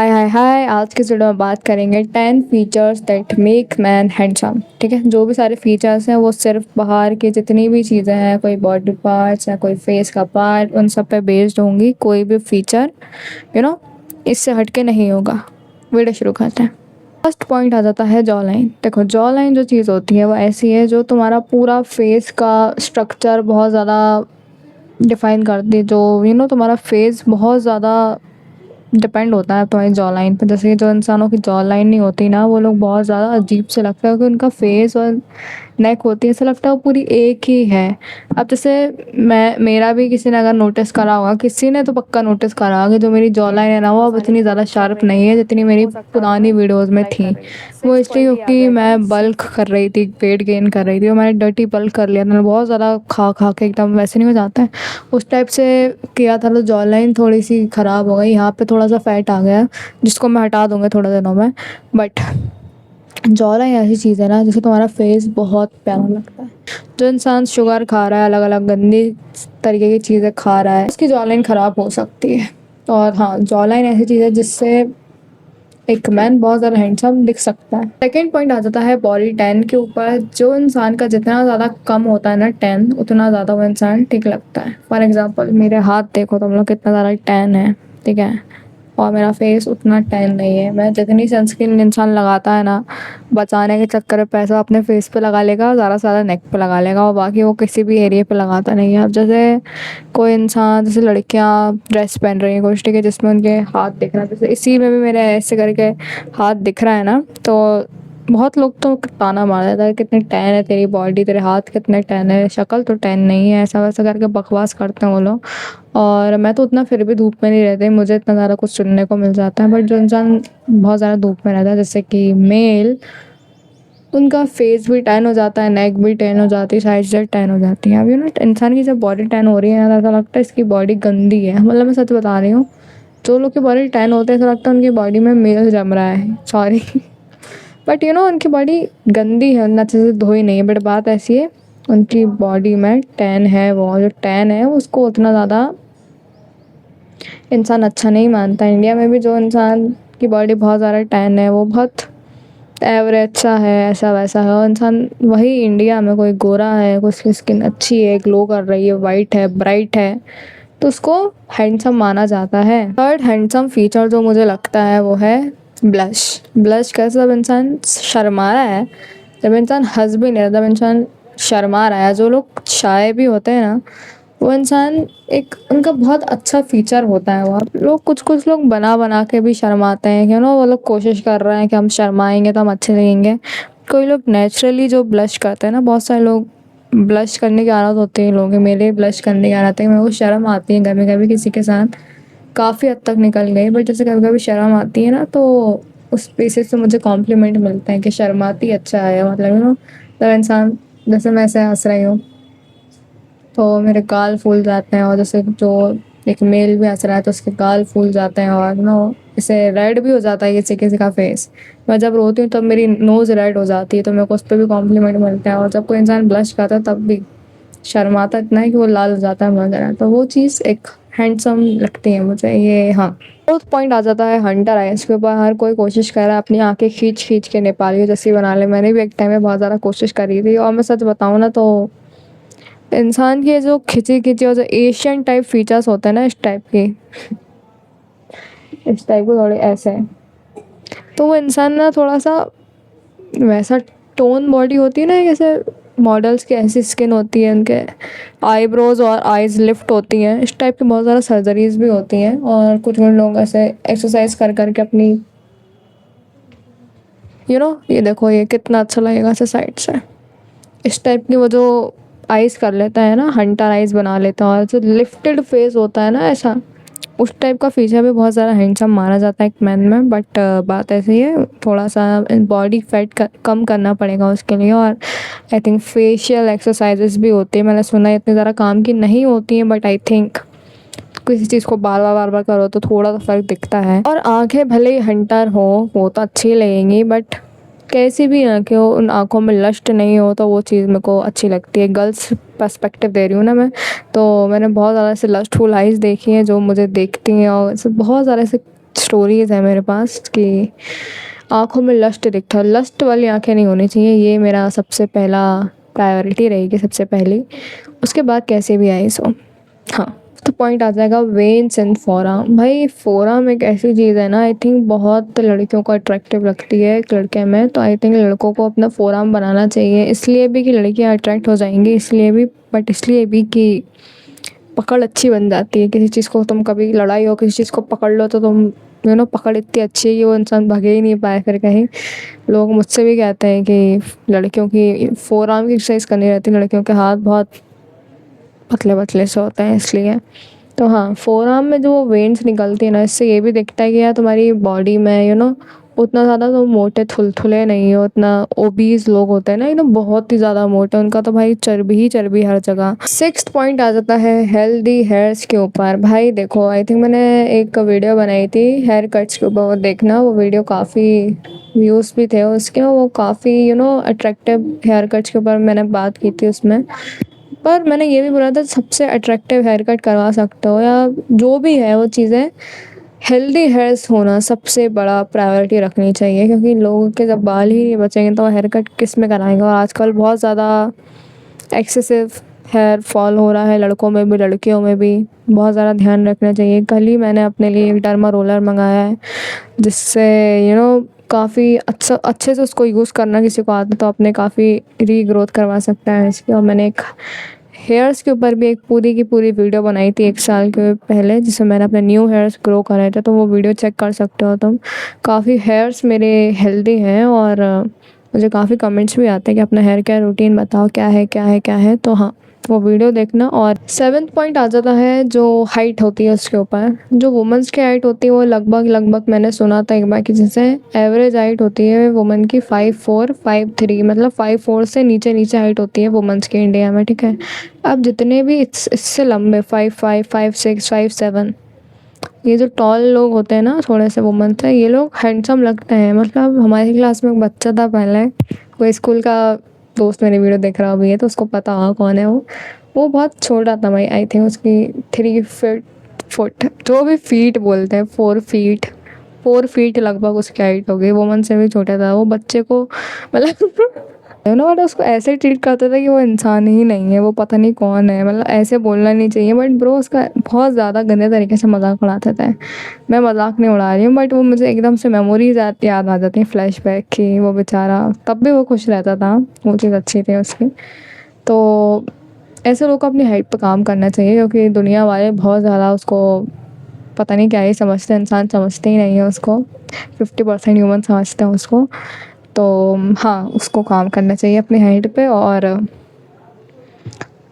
हाय हाय हाय, आज के वीडियो में बात करेंगे 10 features that make man handsome. ठीक है, जो भी सारे फीचर्स हैं वो सिर्फ बाहर की जितनी भी चीज़ें हैं, कोई बॉडी पार्ट्स या कोई फेस का पार्ट, उन सब पे बेस्ड होंगी। कोई भी फीचर इससे हटके नहीं होगा। वीडियो शुरू करते हैं। फर्स्ट पॉइंट आ जाता है जॉ लाइन। देखो, जॉ लाइन जो चीज़ होती है वो ऐसी है जो तुम्हारा पूरा फेस का स्ट्रक्चर बहुत ज़्यादा डिफाइन करती है। जो तुम्हारा फेस बहुत ज़्यादा डिपेंड होता है तुम्हारी जॉ लाइन पे। जैसे कि जो इंसानों की जॉ लाइन नहीं होती ना, वो लोग बहुत ज़्यादा अजीब से लगता है, क्योंकि उनका फेस और नेक होती है, ऐसा लगता है वो पूरी एक ही है। अब जैसे मेरा भी किसी ने अगर नोटिस करा होगा, किसी ने तो पक्का नोटिस करा होगा कि जो मेरी जॉ लाइन है ना, वो अब इतनी ज़्यादा शार्प नहीं है जितनी मेरी पुरानी वीडियोज़ में थी। वो इसलिए क्योंकि मैं बल्क कर रही थी, वेट गेन कर रही थी, और मैंने डर्टी बल्क कर लिया था बहुत ज़्यादा, खा खा के एकदम वैसे नहीं हो जाता है उस टाइप से किया था। तो जॉ लाइन थोड़ी सी ख़राब हो गई, यहाँ पे थोड़ा सा फैट आ गया जिसको मैं हटा दूँगी थोड़े दिनों में। बट जॉ लाइन ऐसी चीज़ है ना जिससे तुम्हारा फेस बहुत प्यारा लगता है। जो इंसान शुगर खा रहा है, अलग अलग गंदी तरीके की चीज़ें खा रहा है, उसकी जॉ लाइन ख़राब हो सकती है। और हाँ, जॉ लाइन ऐसी चीज़ है जिससे एक मैन बहुत ज़्यादा हैंडसम दिख सकता है। सेकेंड पॉइंट आ जाता है बॉडी टैन के ऊपर। जो इंसान का जितना ज़्यादा कम होता है ना टैन, उतना ज़्यादा वो इंसान ठीक लगता है। फॉर एग्जांपल, मेरे हाथ देखो तुम लोग, कितना ज़्यादा टैन है, ठीक है, और मेरा फेस उतना टैन नहीं है। मैं जितनी सनस्क्रीन इंसान लगाता है ना, बचाने के चक्कर में पैसा अपने फेस पे लगा लेगा, ज़्यादा से ज़्यादा नेक पे लगा लेगा, और बाकी वो किसी भी एरिया पे लगाता नहीं है। अब जैसे कोई इंसान, जैसे लड़कियां ड्रेस पहन रही हैं कुछ, ठीक है, जिसमें उनके हाथ दिख रहा है, जैसे इसी में भी मेरे ऐसे करके हाथ दिख रहा है ना, तो बहुत लोग तो ताना मार देता है, कितने टैन है तेरी बॉडी, तेरे हाथ कितने टैन है, शक्ल तो टैन नहीं है, ऐसा वैसा करके बकवास करते हैं वो लोग। और मैं तो उतना फिर भी धूप में नहीं रहती, मुझे इतना ज़्यादा कुछ सुनने को मिल जाता है। बट जो इंसान बहुत ज़्यादा धूप में रहता है, जैसे कि मेल, उनका फेस भी टैन हो जाता है, नेक भी टैन हो जाती है, साइड से टैन हो जाती है। अब इंसान की जब बॉडी टैन हो रही है ना, तो ऐसा लगता है इसकी बॉडी गंदी है। मतलब मैं सच बता रही हूँ, जो लोग की बॉडी टैन होते हैं ऐसा लगता है उनकी बॉडी में मेल जम रहा है, सॉरी बट उनकी बॉडी गंदी है, उन्हें अच्छे से धोई नहीं है। बट बात ऐसी है, उनकी बॉडी में टैन है, वो जो टैन है उसको उतना ज़्यादा इंसान अच्छा नहीं मानता। इंडिया में भी जो इंसान की बॉडी बहुत ज़्यादा टैन है, वो बहुत एवरेज सा है, ऐसा वैसा है। और इंसान वही इंडिया में कोई गोरा है, उसकी स्किन अच्छी है, ग्लो कर रही है, वाइट है, ब्राइट है, तो उसको हैंडसम माना जाता है। थर्ड हैंडसम फीचर जो मुझे लगता है वो है ब्लश। ब्लश कैसे? जब इंसान शर्मा रहा है, जब इंसान हंस भी नहीं रहा, जब इंसान शर्मा रहा है, जो लोग शाय भी होते हैं ना, वो इंसान, एक उनका बहुत अच्छा फीचर होता है। वो लोग कुछ लोग बना बना के भी शर्माते हैं कि वो लोग कोशिश कर रहे हैं कि हम शर्माएंगे तो हम अच्छे लगेंगे। कोई लोग नेचुरली जो ब्लश करते हैं ना, बहुत सारे लोग ब्लश करने की आदत होती है लोगों की, मेरे ब्लश करने की आदत है, मेरे को शर्म आती है कभी कभी किसी के साथ, काफ़ी हद तक निकल गई। बट जैसे कभी कभी शर्म आती है ना, तो उस बेसिस से मुझे कॉम्प्लीमेंट मिलते हैं कि शर्माती अच्छा है। मतलब जब इंसान, जैसे मैं ऐसे हंस रही हूँ तो मेरे गाल फूल जाते हैं, और जैसे जो एक मेल भी हंस रहा है तो उसके गाल फूल जाते हैं, और इसे रेड भी हो जाता है किसी किसी का फेस। मैं जब रोती हूँ तब मेरी नोज़ रेड हो जाती है, तो मेरे को उस पर भी कॉम्प्लीमेंट मिलता है। और जब कोई इंसान ब्लश करता है तब भी शर्माता इतना है कि वो लाल हो जाता है वगैरह, तो वो चीज़ एक हैंडसम लगती है मुझे ये। हाँ, फोर्थ पॉइंट आ जाता है हंटर आइज के ऊपर। हर कोई कोशिश कर रहा है अपनी आंखें खींच खींच के नेपाली जैसी बना ले। मैंने भी एक टाइम में बहुत ज़्यादा कोशिश करी थी, और मैं सच बताऊँ ना तो इंसान के जो खिंची खिंची और जो एशियन टाइप फीचर्स होते हैं ना, इस टाइप के, इस टाइप को थोड़े ऐसे, तो वो इंसान ना थोड़ा सा वैसा टोन बॉडी होती है ना, जैसे मॉडल्स की ऐसी स्किन होती है, उनके आईब्रोज और आईज लिफ्ट होती हैं, इस टाइप की बहुत ज़्यादा सर्जरीज भी होती हैं। और कुछ लोग ऐसे एक्सरसाइज कर करके अपनी ये देखो, ये कितना अच्छा लगेगा ऐसे साइड से, इस टाइप की वो जो आइज़ कर लेता है ना, हंटर आइज़ बना लेता है, और जो लिफ्टेड फेस होता है ना ऐसा, उस टाइप का फीचर भी बहुत ज़्यादा हैंडसम माना जाता है एक मैन में। बट बात ऐसी है, थोड़ा सा बॉडी फैट कम करना पड़ेगा उसके लिए। और आई थिंक फेशियल एक्सरसाइजेस भी होती है, मैंने सुना है इतनी ज़्यादा काम की नहीं होती हैं, बट आई थिंक किसी चीज़ को बार बार करो तो थोड़ा सा फ़र्क दिखता है। और आंखें भले ही हंटर हो, वो तो अच्छी लगेंगी, बट कैसी भी आंखें हो, उन आंखों में लस्ट नहीं हो, तो वो चीज़ मेरे को अच्छी लगती है। गर्ल्स पर्सपेक्टिव दे रही हूँ ना मैं, तो मैंने बहुत ज़्यादा ऐसे लस्टफुल आइज़ देखी हैं जो मुझे देखती हैं, और ऐसे बहुत ज़्यादा ऐसे स्टोरीज़ है मेरे पास कि आँखों में लस्ट दिखता है, लस्ट वाली आँखें नहीं होनी चाहिए, ये मेरा सबसे पहला प्रायोरिटी रहेगी सबसे पहली। उसके बाद कैसे भी आए सो हाँ। तो पॉइंट आ जाएगा वेन्स एंड फोराम। भाई फोराम एक ऐसी चीज़ है ना, आई थिंक बहुत लड़कियों को अट्रैक्टिव लगती है एक लड़के में, तो आई थिंक लड़कों को अपना फोराम बनाना चाहिए, इसलिए भी कि लड़कियां अट्रैक्ट हो जाएंगी, इसलिए भी बट इसलिए भी कि पकड़ अच्छी बन जाती है। किसी चीज़ को तुम कभी लड़ाई हो किसी चीज़ को पकड़ लो तो तुम पकड़ इतनी अच्छी है कि वो इंसान भागे ही नहीं पाए फिर कहीं। लोग मुझसे भी कहते हैं कि लड़कियों की फोराम की एक्सरसाइज करनी रहती है, लड़कियों के हाथ बहुत पतले पतले से होते हैं इसलिए। तो हाँ, फोरआर्म में जो वेन्स निकलती है ना, इससे ये भी दिखता है कि यार तुम्हारी बॉडी में उतना ज़्यादा तो मोटे थुलथुले नहीं हो, उतना ओबीज लोग होते हैं ना बहुत ही ज़्यादा मोटे, उनका तो भाई चर्बी ही चर्बी हर जगह। 6th पॉइंट आ जाता है हेल्दी हेयर्स के ऊपर। भाई देखो, आई थिंक मैंने एक वीडियो बनाई थी हेयर कट्स के ऊपर, वो देखना, वो वीडियो काफ़ी व्यूज़ भी थे उसके, वो काफ़ी अट्रैक्टिव हेयर कट्स के ऊपर मैंने बात की थी उसमें। पर मैंने ये भी बोला था सबसे अट्रैक्टिव हेयर कट करवा सकते हो या जो भी है वो चीज़ें, हेल्दी हेयर्स होना सबसे बड़ा प्रायोरिटी रखनी चाहिए, क्योंकि लोगों के जब बाल ही नहीं बचेंगे तो हेयर कट किस में कराएंगे। और आजकल बहुत ज़्यादा एक्सेसिव हेयर फॉल हो रहा है, लड़कों में भी लड़कियों में भी, बहुत ज़्यादा ध्यान रखना चाहिए। कल ही मैंने अपने लिए एक डर्मा रोलर मंगाया है, जिससे काफ़ी अच्छे से उसको यूज़ करना किसी को आता तो अपने काफ़ी रीग्रोथ करवा सकता है इसकी। और मैंने एक हेयर्स के ऊपर भी एक पूरी की पूरी वीडियो बनाई थी 1 साल के पहले, जिसमें मैंने अपने न्यू हेयर्स ग्रो कराए थे, तो वो वीडियो चेक कर सकते हो तुम। काफ़ी हेयर्स मेरे हेल्दी हैं और मुझे काफ़ी कमेंट्स भी आते हैं कि अपना हेयर केयर रूटीन बताओ क्या है क्या है क्या है, तो हाँ वो वीडियो देखना। और 7th पॉइंट आ जाता है जो हाइट होती है उसके ऊपर। जो वुमेंस की हाइट होती है वो लगभग मैंने सुना था एक बार कि जैसे एवरेज हाइट होती है वुमेन की 5'4", 5'3", मतलब 5'4" से नीचे नीचे हाइट होती है वुमेंस की इंडिया में, ठीक है। अब जितने भी इससे लंबे 5'5", 5'6", 5'7", ये जो टॉल लोग होते हैं ना थोड़े से वुमेन से, ये लोग हैंडसम लगते हैं। मतलब हमारी क्लास में एक बच्चा था पहले, वो स्कूल का दोस्त मेरी वीडियो देख रहा भी है तो उसको पता होगा कौन है वो बहुत छोटा था भाई, आई थिंक उसकी 3 फुट जो भी फीट बोलते हैं 4 फीट लगभग उसकी हाइट हो गई, वुमन से भी छोटा था वो। बच्चे को मतलब बट उसको ऐसे ट्रीट करता था कि वो इंसान ही नहीं है, वो पता नहीं कौन है। मतलब ऐसे बोलना नहीं चाहिए बट ब्रो उसका बहुत ज़्यादा गंदे तरीके से मजाक उड़ाता था। मैं मजाक नहीं उड़ा रही हूँ बट वो मुझे एकदम से मेमोरीज याद आ जाती हैं, फ्लैशबैक की। वो बेचारा तब भी वो खुश रहता था, वो चीज़ अच्छी थी उसकी। तो ऐसे लोगों को अपनी हाइट पे काम करना चाहिए, क्योंकि दुनिया वाले बहुत ज़्यादा उसको पता नहीं क्या ही समझते हैं, इंसान समझते ही नहीं है उसको, 50% ह्यूमन समझते हैं उसको। तो हाँ, उसको काम करना चाहिए अपनी हाइट पे, और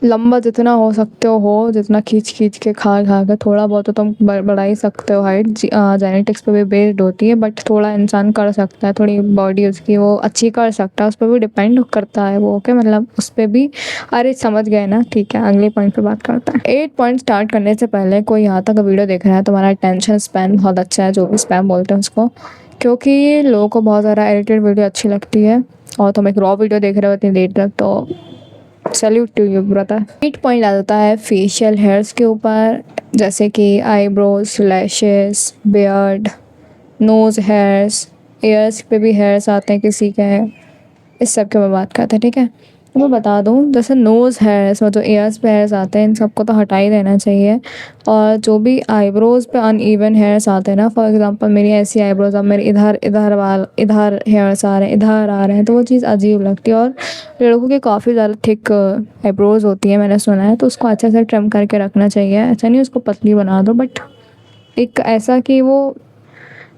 लंबा जितना हो सकते हो जितना खींच के खा के थोड़ा बहुत तो तुम बढ़ा ही सकते हो हाइट। जेनेटिक्स पे भी बेस्ड होती है बट थोड़ा इंसान कर सकता है, थोड़ी बॉडी उसकी वो अच्छी कर सकता है, उस पर भी डिपेंड करता है वो। ओके, मतलब उस पर भी। अरे समझ गए ना, ठीक है, अगले पॉइंट पे बात करते हैं। 8 पॉइंट स्टार्ट करने से पहले कोई यहाँ तक वीडियो देख रहा है, तुम्हारा अटेंशन स्पैन बहुत अच्छा है, जो भी स्पैम बोलते हैं उसको, क्योंकि लोगों को बहुत ज़्यादा एडिटेड वीडियो अच्छी लगती है और तुम एक रॉ वीडियो देख रहे हो इतनी देर तक, तो salute to you brother. 8 point आ जाता है फेशियल हेयर्स के ऊपर, जैसे कि eyebrows, lashes, beard, nose hairs, ears पे भी हेयर्स आते हैं किसी के, इस सब के मैं बात करते हैं, ठीक है। तो मैं बता दूँ, जैसे नोज़ हेयर्स और जो ईयर्स पे हेयर्स आते हैं इन सबको तो हटा ही देना चाहिए। और जो भी आईब्रोज़ पे अनइवन हेयर्स आते हैं ना, फॉर एग्जांपल मेरी ऐसी आईब्रोज, अब मेरे इधर हेयर्स आ रहे हैं, इधर आ रहे हैं, तो वो चीज़ अजीब लगती है। और लड़कों की काफ़ी ज़्यादा थिक आईब्रोज होती है मैंने सुना है, तो उसको अच्छे से ट्रिम करके रखना चाहिए। ऐसा नहीं उसको पतली बना दो, बट एक ऐसा कि वो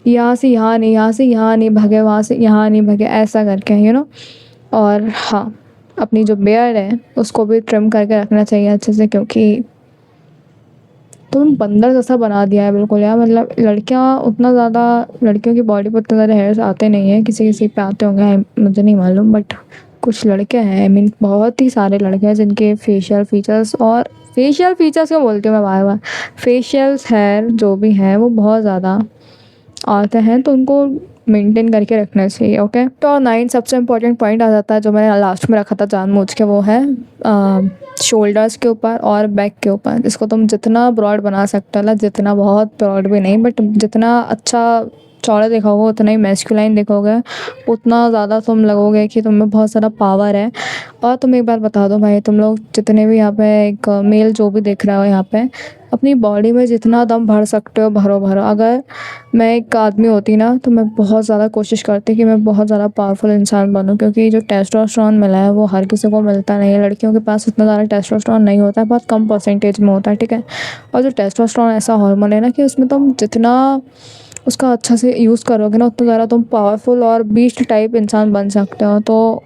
यहाँ से यहाँ नहीं, यहाँ से यहाँ नहीं भागे, वहाँ से यहाँ नहीं भागे, ऐसा करके और हाँ, अपनी जो बियर्ड है उसको भी ट्रिम करके रखना चाहिए अच्छे से, क्योंकि तुम बंदर जैसा बना दिया है बिल्कुल यार। मतलब लड़कियों की बॉडी पर उतने ज़्यादा हेयर्स आते नहीं हैं, किसी किसी पे आते होंगे, मुझे नहीं मालूम, बट कुछ लड़के हैं, आई मीन बहुत ही सारे लड़के हैं जिनके फेशियल फीचर्स क्यों बोलती हूँ मैं बार बार, फेशियल्स हेयर जो भी हैं वो बहुत ज़्यादा आते हैं तो उनको मेंटेन करके रखना चाहिए। ओके, तो और 9 सबसे इम्पोर्टेंट पॉइंट आ जाता है जो मैंने लास्ट में रखा था जानबूझ के, वो है शोल्डर्स के ऊपर और बैक के ऊपर। इसको तुम जितना ब्रॉड बना सकते हो, जितना बहुत ब्रॉड भी नहीं, बट जितना अच्छा चौड़ा दिखाओगे उतना ही मैस्कुलाइन दिखोगे, उतना ज़्यादा तुम लगोगे कि तुम में बहुत ज़्यादा पावर है। और तुम एक बार बता दो भाई, तुम लोग जितने भी यहाँ पे एक मेल जो भी देख रहे हो यहाँ पे, अपनी बॉडी में जितना दम भर सकते हो भरो भरो। अगर मैं एक आदमी होती ना तो मैं बहुत ज़्यादा कोशिश करती कि मैं बहुत ज़्यादा पावरफुल इंसान बनूं, क्योंकि जो टेस्टोस्टेरोन मिला है वो हर किसी को मिलता नहीं है। लड़कियों के पास इतना ज़्यादा टेस्टोस्टेरोन नहीं होता है, बहुत कम परसेंटेज में होता है, ठीक है। और जो टेस्टोस्टेरोन ऐसा हार्मोन है ना कि उसमें तुम जितना उसका अच्छा से यूज़ करोगे ना उतना ज़्यादा तुम पावरफुल और बीस्ट टाइप इंसान बन सकते हो। तो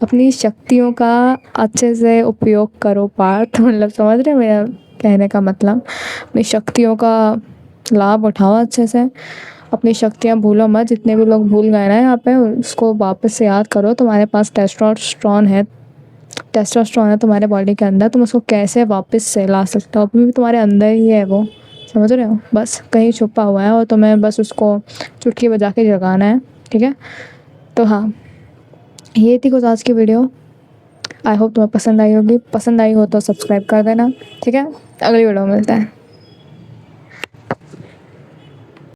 अपनी शक्तियों का अच्छे से उपयोग करो पार्थ, मतलब समझ रहे हो मेरा कहने का मतलब। अपनी शक्तियों का लाभ उठाओ अच्छे से, अपनी शक्तियाँ भूलो मत। जितने भी लोग भूल गए ना यहाँ पे, उसको वापस से याद करो। तुम्हारे पास टेस्टोस्टेरोन है तुम्हारे बॉडी के अंदर, तुम उसको कैसे वापस से ला सकते हो। अभी भी तुम्हारे अंदर ही है वो, समझ रहे हो, बस कहीं छुपा हुआ है और तुम्हें बस उसको चुटकी बजा के जगाना है, ठीक है। तो हाँ, ये थी कुछ आज की वीडियो। आई होप तुम्हें पसंद आई होगी। पसंद आई हो तो सब्सक्राइब कर देना, ठीक है। अगली वीडियो में मिलता है।